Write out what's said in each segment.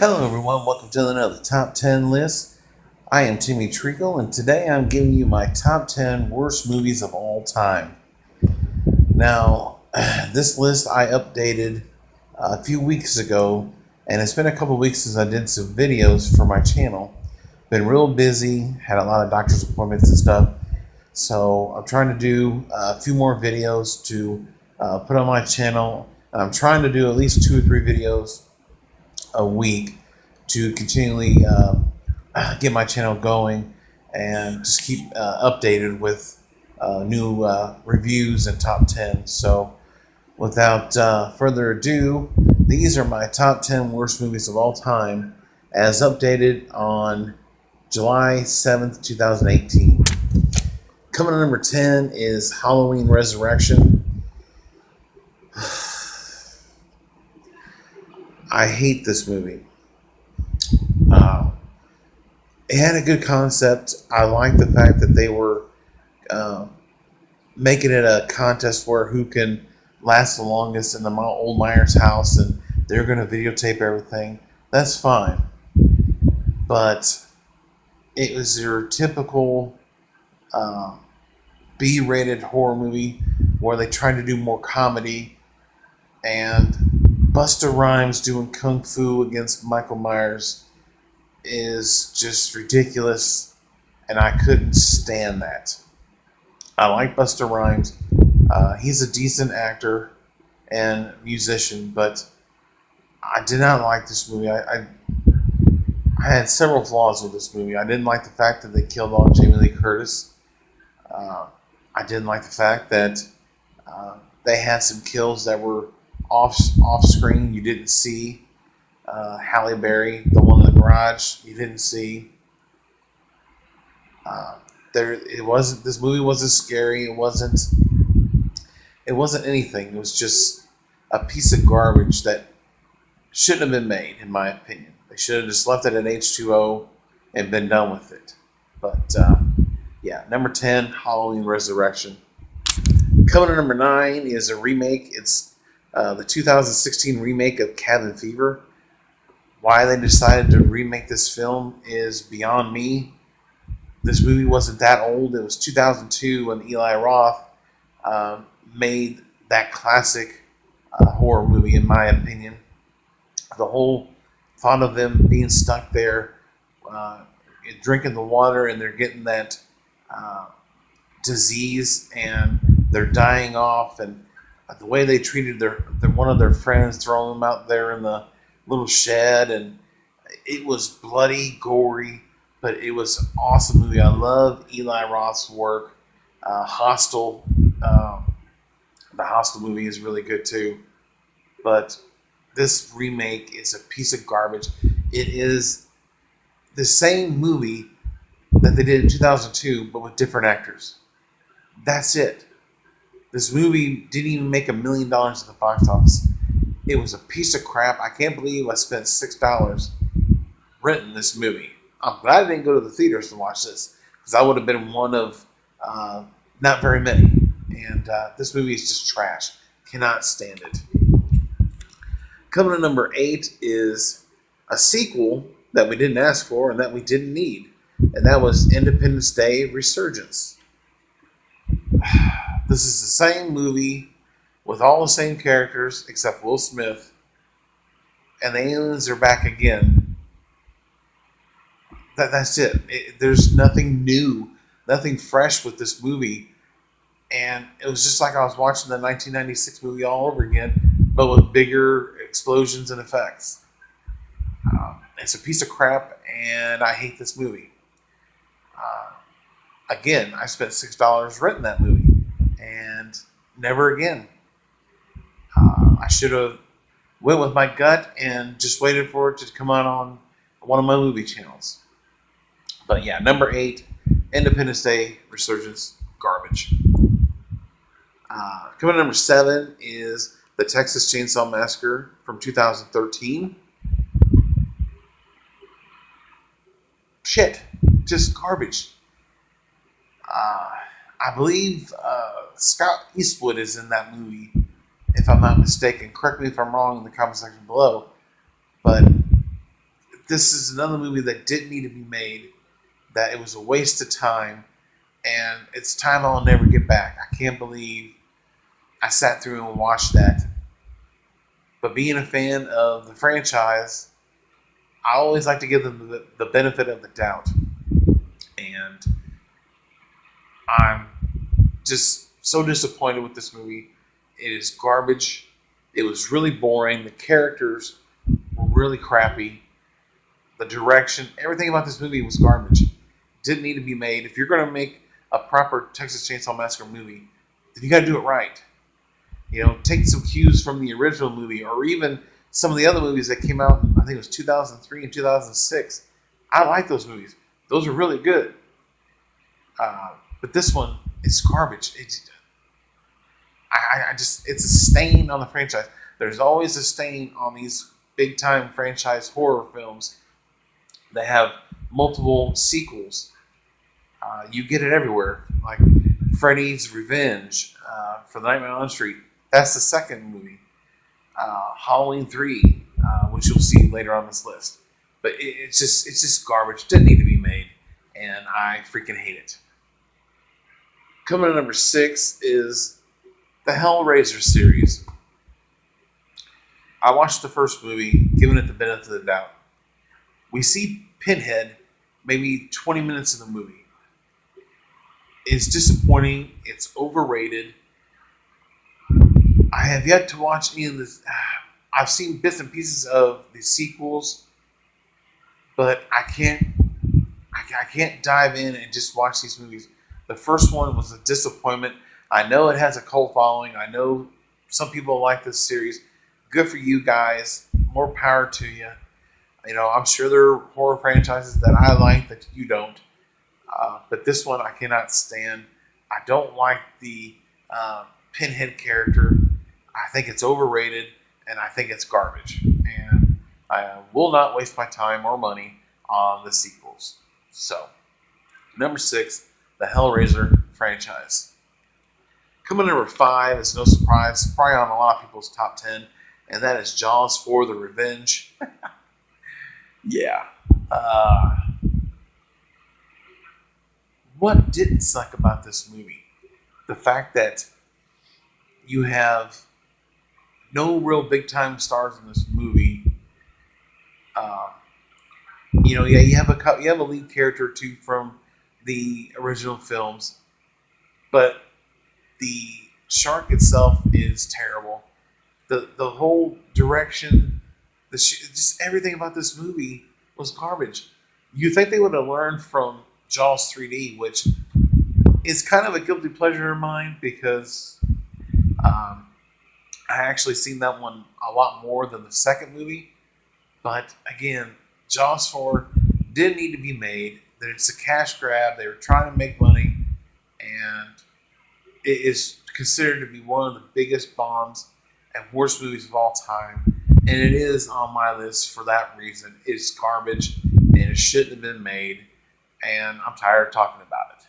Hello, everyone. Welcome to another Top 10 list. I am Timmy Treacle, and today I'm giving you my top 10 worst movies of all time. Now, this list I updated a few weeks ago, and it's been a couple weeks since I did some videos for my channel. Been real busy, had a lot of doctor's appointments and stuff, so I'm trying to do a few more videos to put on my channel. I'm trying to do at least 2 or 3 videos a week to continually get my channel going and just keep updated with new reviews and top 10. So without further ado, these are my top 10 worst movies of all time as updated on July 7th, 2018. Coming at number 10 is Halloween Resurrection. I hate this movie. It had a good concept. I like the fact that they were making it a contest where who can last the longest in the old Myers house, and they're going to videotape everything. That's fine. But it was your typical B-rated horror movie where they tried to do more comedy, and Busta Rhymes doing kung fu against Michael Myers is just ridiculous, and I couldn't stand that. I like Busta Rhymes. He's a decent actor and musician, but I did not like this movie. I had several flaws with this movie. I didn't like the fact that they killed off Jamie Lee Curtis. I didn't like the fact that they had some kills that were off screen you didn't see. Halle Berry, the one in the garage, you didn't see. This movie wasn't scary. It wasn't anything. It was just a piece of garbage that shouldn't have been made, in my opinion. They should have just left it at H2O and been done with it. But yeah, number 10, Halloween Resurrection. Coming to number 9 is a remake. It's the 2016 remake of Cabin Fever. Why they decided to remake this film is beyond me. This movie wasn't that old. It was 2002 when Eli Roth made that classic horror movie, in my opinion. The whole thought of them being stuck there, drinking the water, and they're getting that disease, and they're dying off, and the way they treated their one of their friends, throwing them out there in the little shed, and it was bloody, gory, but it was an awesome movie. I love Eli Roth's work. Hostel, the Hostel movie is really good too, but this remake is a piece of garbage. It is the same movie that they did in 2002, but with different actors. That's it. This movie didn't even make $1 million at the box office. It was a piece of crap. I can't believe I spent $6 renting this movie. I'm glad I didn't go to the theaters to watch this, because I would have been one of not very many. And this movie is just trash. Cannot stand it. Coming to number 8 is a sequel that we didn't ask for and that we didn't need. And that was Independence Day Resurgence. This is the same movie with all the same characters except Will Smith, and the aliens are back again. That's it. There's nothing new, nothing fresh with this movie, and it was just like I was watching the 1996 movie all over again, but with bigger explosions and effects. It's a piece of crap, and I hate this movie. Again, I spent $6 renting that movie, and never again. I should have went with my gut and just waited for it to come out on one of my movie channels. But yeah, number 8, Independence Day Resurgence, garbage. Coming to number 7 is the Texas Chainsaw Massacre from 2013. Shit, just garbage. I believe Scott Eastwood is in that movie, if I'm not mistaken. Correct me if I'm wrong in the comment section below. But this is another movie that didn't need to be made. That it was a waste of time, and it's time I'll never get back. I can't believe I sat through and watched that. But being a fan of the franchise, I always like to give them the benefit of the doubt. And I'm just so disappointed with this movie. It is garbage. It was really boring. The characters were really crappy. The direction, everything about this movie was garbage. Didn't need to be made. If you're going to make a proper Texas Chainsaw Massacre movie, then you got to do it right. Take some cues from the original movie, or even some of the other movies that came out in, I think it was 2003 and 2006. I like those movies. Those are really good. But this one is garbage. It's a stain on the franchise. There's always a stain on these big time franchise horror films that have multiple sequels. You get it everywhere, like Freddy's Revenge for the Nightmare on Elm Street. That's the second movie. Halloween 3, which you'll see later on this list. But it's just garbage. Didn't need to be made, and I freaking hate it. Coming to number 6 is the Hellraiser series. I watched the first movie, giving it the benefit of the doubt. We see Pinhead maybe 20 minutes of the movie. It's disappointing. It's overrated. I have yet to watch any of this. I've seen bits and pieces of the sequels, but I can't dive in and just watch these movies. The first one was a disappointment. I know it has a cult following. I know some people like this series. Good for you guys. More power to you. I'm sure there are horror franchises that I like that you don't. But this one I cannot stand. I don't like the Pinhead character. I think it's overrated, and I think it's garbage. And I will not waste my time or money on the sequels. So, number 6, the Hellraiser franchise. Coming number 5 is no surprise, probably on a lot of people's top 10, and that is Jaws 4: The Revenge. Yeah. What didn't suck about this movie? The fact that you have no real big time stars in this movie. You have a lead character or two from the original films, but the shark itself is terrible. The whole direction, just everything about this movie was garbage. You think they would have learned from Jaws 3D, which is kind of a guilty pleasure of mine because I actually seen that one a lot more than the second movie. But again, Jaws 4 didn't need to be made. It's a cash grab. They were trying to make money, and it is considered to be one of the biggest bombs and worst movies of all time. And it is on my list for that reason. It's garbage, and it shouldn't have been made. And I'm tired of talking about it.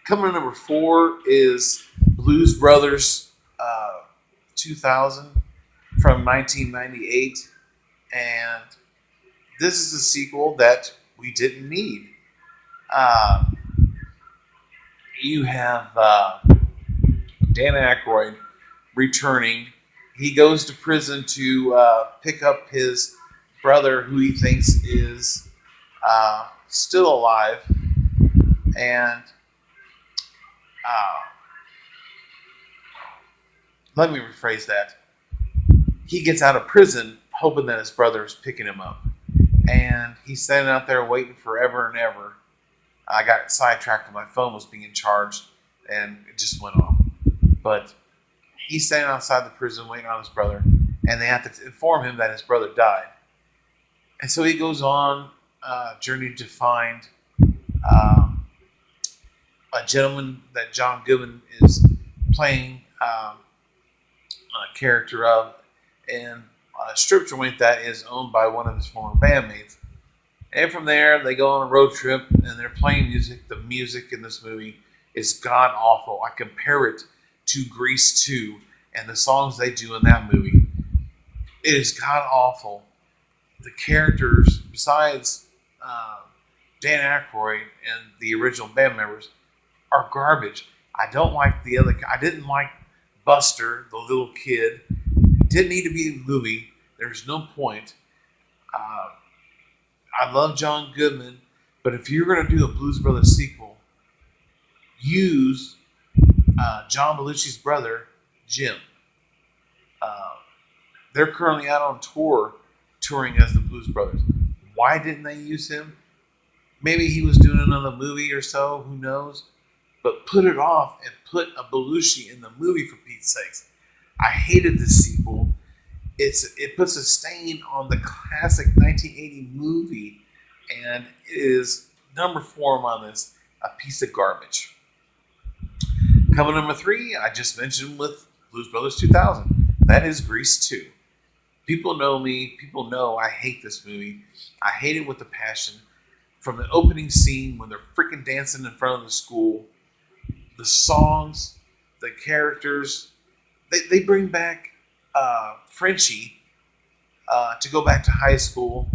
Coming to number 4 is Blues Brothers 2000 from 1998. And this is a sequel that we didn't need. You have Dan Aykroyd returning. He goes to prison to pick up his brother, who he thinks is still alive. And let me rephrase that. He gets out of prison hoping that his brother is picking him up. And he's standing out there waiting forever and ever. I got sidetracked when my phone was being charged, and it just went off. But he's standing outside the prison waiting on his brother, and they have to inform him that his brother died. And so he goes on a journey to find a gentleman that John Goodman is playing a character of, and a strip joint that is owned by one of his former bandmates. And from there, they go on a road trip, and they're playing music. The music in this movie is god-awful. I compare it to Grease 2 and the songs they do in that movie. It is god-awful. the characters, besides Dan Aykroyd and the original band members, are garbage. I don't like the other. I didn't like Buster, the little kid. It didn't need to be in the movie. There's no point. Uh, I love John Goodman, but if you're going to do a Blues Brothers sequel, use John Belushi's brother, Jim. Uh, they're currently out on tour, touring as the Blues Brothers. Why didn't they use him? Maybe he was doing another movie or so. Who knows? But put it off and put a Belushi in the movie, for Pete's sakes. I hated this sequel. It puts a stain on the classic 1980 movie, and it is number 4 on this, a piece of garbage. Coming number 3, I just mentioned with Blues Brothers 2000. That is Grease 2. People know me. People know I hate this movie. I hate it with a passion. From the opening scene when they're freaking dancing in front of the school, the songs, the characters, they bring back Frenchie to go back to high school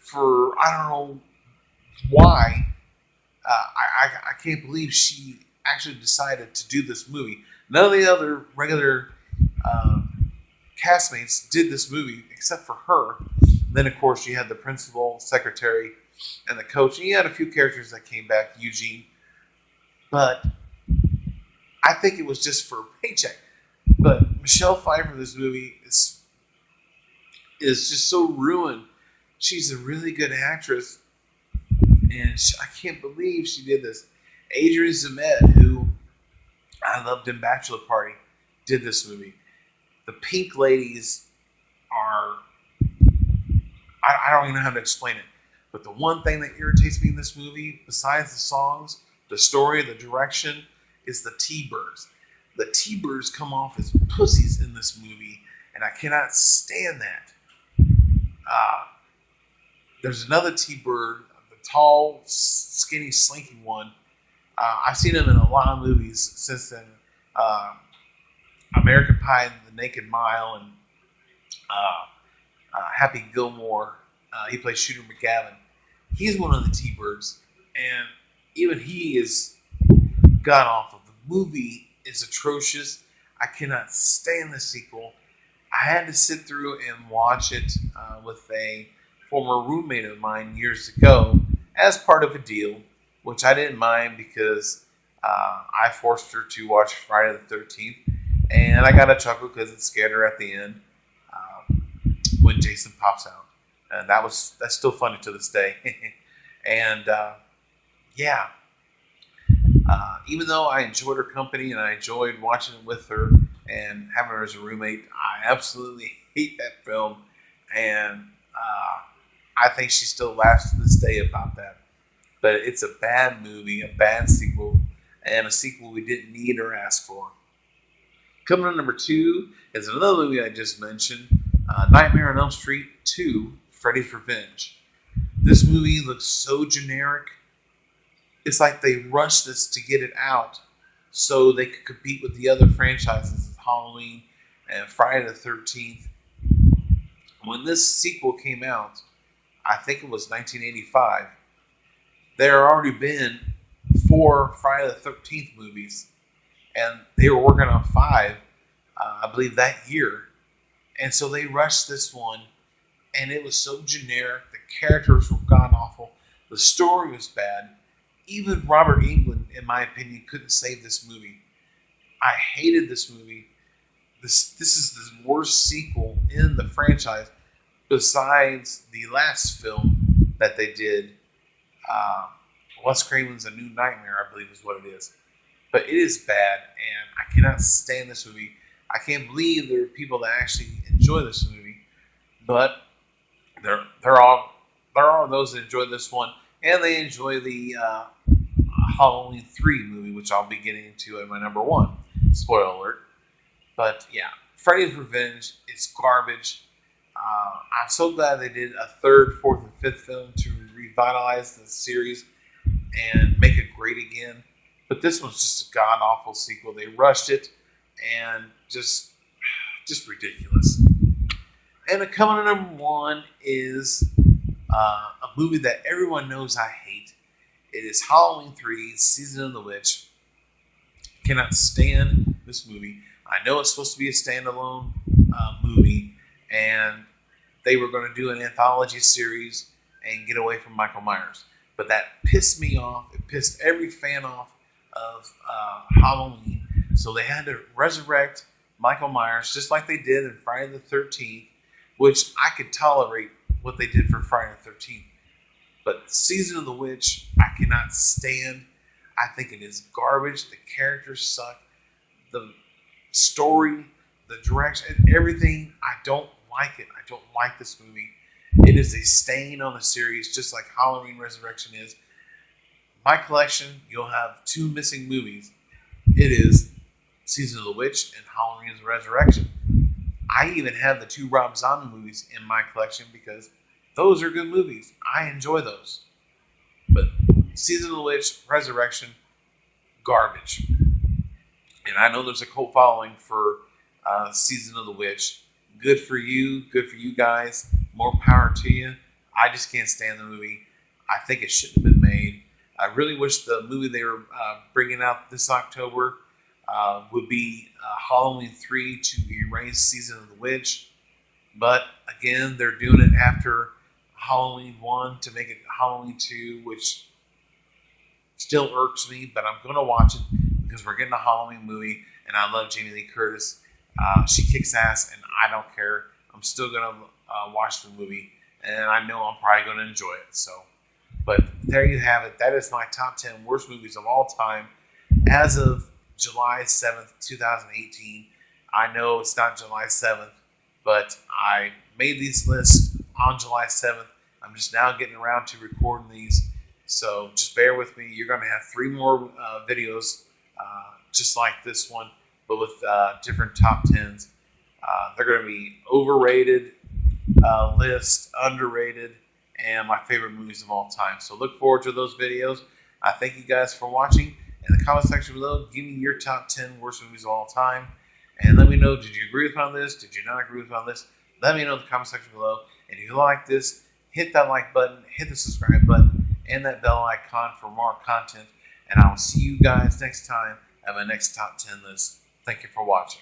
for, I don't know why. I can't believe she actually decided to do this movie. None of the other regular castmates did this movie except for her. Then, of course, you had the principal, secretary, and the coach. And you had a few characters that came back, Eugene. But I think it was just for a paycheck. But Michelle Pfeiffer in this movie is just so ruined. She's a really good actress. And I can't believe she did this. Adrian Zmed, who I loved in Bachelor Party, did this movie. The Pink Ladies are... I don't even know how to explain it. But the one thing that irritates me in this movie, besides the songs, the story, the direction, is the T-Birds. The T-Birds come off as pussies in this movie, and I cannot stand that. There's another T-Bird, the tall, skinny, slinky one. I've seen him in a lot of movies since then. American Pie and the Naked Mile, and Happy Gilmore. He plays Shooter McGavin. He's one of the T-Birds, and even he is god-awful. The movie is atrocious. I cannot stand the sequel. I had to sit through and watch it with a former roommate of mine years ago as part of a deal, which I didn't mind because I forced her to watch Friday the 13th, and I got a chuckle because it scared her at the end when Jason pops out. And that's still funny to this day. And even though I enjoyed her company and I enjoyed watching it with her and having her as a roommate, I absolutely hate that film. And I think she still laughs to this day about that. But it's a bad movie, a bad sequel, and a sequel we didn't need or ask for. Coming on number 2 is another movie I just mentioned, Nightmare on Elm Street 2, Freddy's Revenge. This movie looks so generic. It's like they rushed this to get it out so they could compete with the other franchises, Halloween and Friday the 13th. When this sequel came out, I think it was 1985, there had already been 4 Friday the 13th movies, and they were working on 5, I believe, that year. And so they rushed this one, and it was so generic. The characters were god-awful. The story was bad. Even Robert Englund, in my opinion, couldn't save this movie. I hated this movie. This is the worst sequel in the franchise, besides the last film that they did. Wes Craven's A New Nightmare, I believe is what it is. But it is bad, and I cannot stand this movie. I can't believe there are people that actually enjoy this movie. But there are those that enjoy this one, and they enjoy the Halloween 3 movie, which I'll be getting into at my number 1. Spoiler alert. But yeah, Freddy's Revenge is garbage. I'm so glad they did a 3rd, 4th, and 5th film to revitalize the series and make it great again. But this one's just a god-awful sequel. They rushed it, and just ridiculous. And coming to number one is a movie that everyone knows I hate. It is Halloween 3, Season of the Witch. Cannot stand this movie. I know it's supposed to be a standalone movie, and they were going to do an anthology series and get away from Michael Myers. But that pissed me off. It pissed every fan off of Halloween. So they had to resurrect Michael Myers just like they did in Friday the 13th, which I could tolerate what they did for Friday the 13th. But Season of the Witch, I cannot stand. I think it is garbage. The characters suck. The story, the direction, everything, I don't like it. I don't like this movie. It is a stain on the series, just like Halloween Resurrection is. My collection, you'll have 2 missing movies. It is Season of the Witch and Halloween Resurrection. I even have the 2 Rob Zombie movies in my collection because those are good movies. I enjoy those. But Season of the Witch, Resurrection, garbage. And I know there's a cult following for Season of the Witch. Good for you guys. More power to you. I just can't stand the movie. I think it shouldn't have been made. I really wish the movie they were bringing out this October would be Halloween 3 to erase Season of the Witch. But again, they're doing it after Halloween 1 to make it Halloween 2, which still irks me, but I'm going to watch it because we're getting a Halloween movie, and I love Jamie Lee Curtis. She kicks ass, and I don't care. I'm still going to watch the movie, and I know I'm probably going to enjoy it. So, but there you have it. That is my top 10 worst movies of all time as of July 7th, 2018. I know it's not July 7th, but I made these lists on July 7th. I'm just now getting around to recording these. So just bear with me. You're going to have 3 more videos just like this one, but with different top 10s. They're going to be overrated list, underrated, and my favorite movies of all time. So look forward to those videos. I thank you guys for watching. In the comment section below, give me your top 10 worst movies of all time. And let me know, did you agree with me on this? Did you not agree with me on this? Let me know in the comment section below. And if you like this, hit that like button, hit the subscribe button, and that bell icon for more content. And I will see you guys next time at my next top 10 list. Thank you for watching.